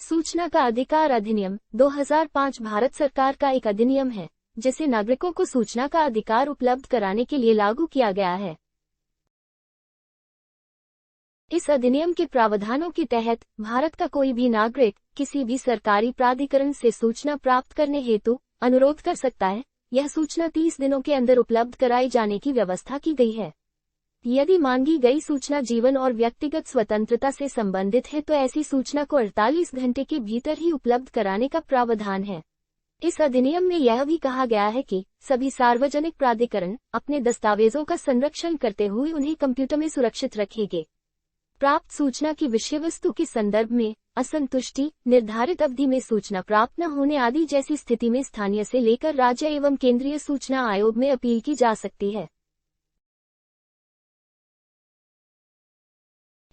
सूचना का अधिकार अधिनियम 2005 भारत सरकार का एक अधिनियम है जिसे नागरिकों को सूचना का अधिकार उपलब्ध कराने के लिए लागू किया गया है। इस अधिनियम के प्रावधानों के तहत भारत का कोई भी नागरिक किसी भी सरकारी प्राधिकरण से सूचना प्राप्त करने हेतु अनुरोध कर सकता है। यह सूचना 30 दिनों के अंदर उपलब्ध कराई जाने की व्यवस्था की गई है। यदि मांगी गई सूचना जीवन और व्यक्तिगत स्वतंत्रता से संबंधित है तो ऐसी सूचना को 48 घंटे के भीतर ही उपलब्ध कराने का प्रावधान है। इस अधिनियम में यह भी कहा गया है कि सभी सार्वजनिक प्राधिकरण अपने दस्तावेजों का संरक्षण करते हुए उन्हें कंप्यूटर में सुरक्षित रखेंगे। प्राप्त सूचना की विषय वस्तु के संदर्भ में असंतुष्टि, निर्धारित अवधि में सूचना प्राप्त न होने आदि जैसी स्थिति में स्थानीय से लेकर राज्य एवं केंद्रीय सूचना आयोग में अपील की जा सकती है।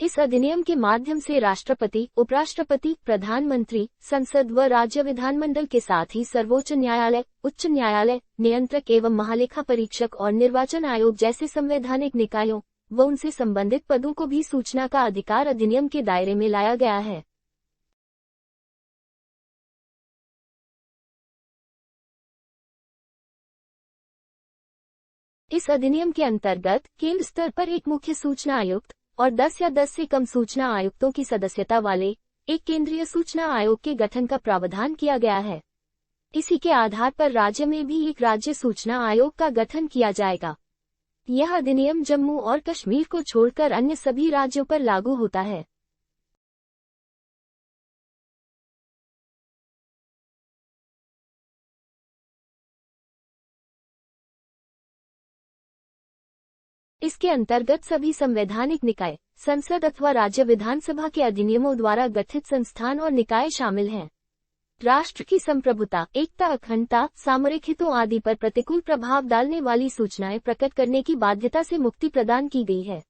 इस अधिनियम के माध्यम से राष्ट्रपति, उपराष्ट्रपति, प्रधानमंत्री, संसद व राज्य विधानमंडल के साथ ही सर्वोच्च न्यायालय, उच्च न्यायालय, नियंत्रक एवं महालेखा परीक्षक और निर्वाचन आयोग जैसे संवैधानिक निकायों व उनसे संबंधित पदों को भी सूचना का अधिकार अधिनियम के दायरे में लाया गया है। इस अधिनियम के अंतर्गत केंद्र स्तर पर एक मुख्य सूचना आयुक्त और 10 या 10 से कम सूचना आयुक्तों की सदस्यता वाले एक केंद्रीय सूचना आयोग के गठन का प्रावधान किया गया है। इसी के आधार पर राज्य में भी एक राज्य सूचना आयोग का गठन किया जाएगा। यह अधिनियम जम्मू और कश्मीर को छोड़कर अन्य सभी राज्यों पर लागू होता है। इसके अंतर्गत सभी संवैधानिक निकाय, संसद अथवा राज्य विधानसभा के अधिनियमों द्वारा गठित संस्थान और निकाय शामिल हैं। राष्ट्र की संप्रभुता, एकता, अखंडता, सामरिक हितों आदि पर प्रतिकूल प्रभाव डालने वाली सूचनाएं प्रकट करने की बाध्यता से मुक्ति प्रदान की गई है।